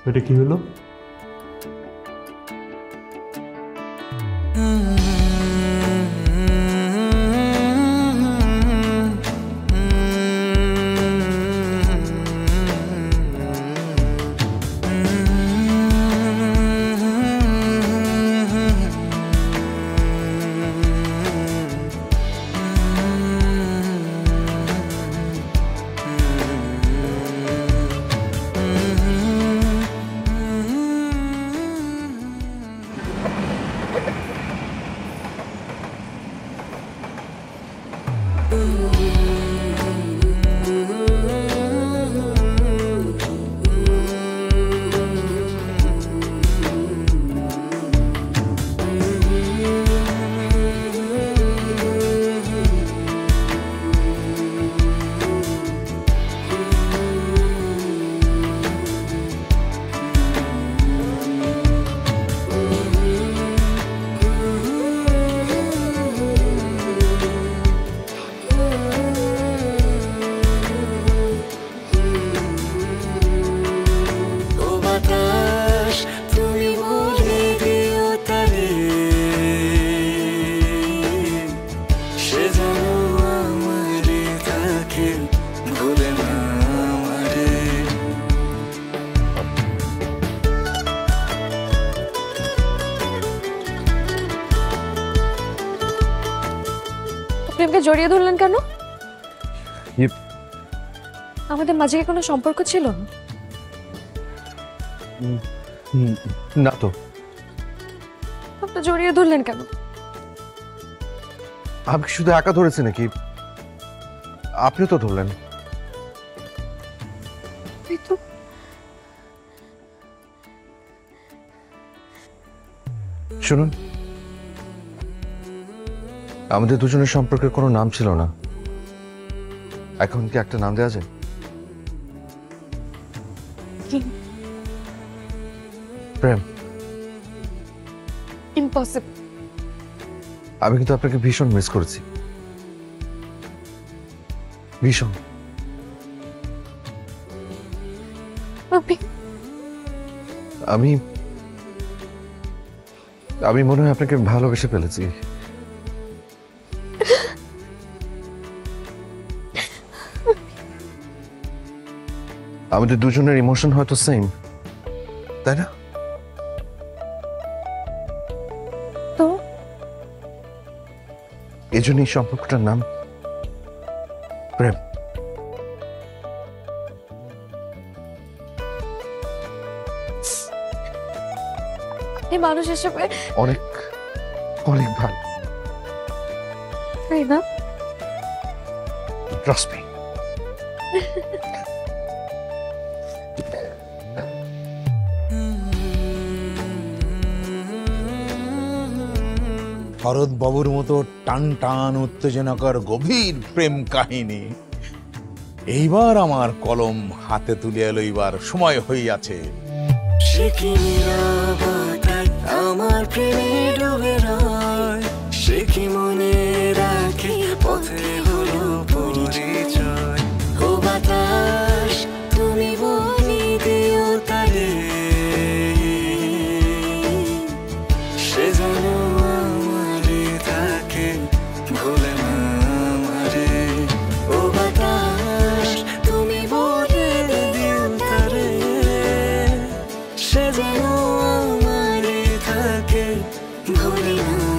এটা কি হলো? প্রেমকে জড়িয়ে ধরলেন কেন? আমাদের মাঝে কি কোনো সম্পর্ক ছিল? না তো। আপনি জড়িয়ে ধরলেন কেন? আমি কি শুধু একা ধরেছি নাকি? আপনিও তো ধরলেন। শুনুন, আমাদের দুজনের সম্পর্কের কোনো নাম ছিল না, এখন কি একটা নাম দেওয়া যায়? প্রেম। ইম্পসিবল। আমি কিন্তু আপনাকে ভীষণ মিস করেছি, ভীষণ। আমি মনে হয় আপনাকে ভালোবেসে ফেলেছি। আমাদের দুজনের ইমোশন হয়তো সেম, তাই না? তো এই জন্য এই সম্পর্কটার নাম প্রেম। এই মানুষ হিসেবে অনেক অনেক ভালো, তাই না? Trust me. শরৎ বাবুর মতো টান টান উত্তেজনাকর গভীর প্রেম কাহিনী এইবার আমার কলম হাতে তুলিয়া লইবার সময় হইয়াছে। সে কি নীরবতায় আমার প্রেমে ডুবে রয়, সে কি মনে রাখে পথে হলো পরিচয়। ও বাতাস তুমি বলি দিও তারে, সে যেন আমারে থাকে ভুলে না আমারে। ও বাতাস তুমি বলি দিও তারে, সে যেন আমারে থাকে ভুলি না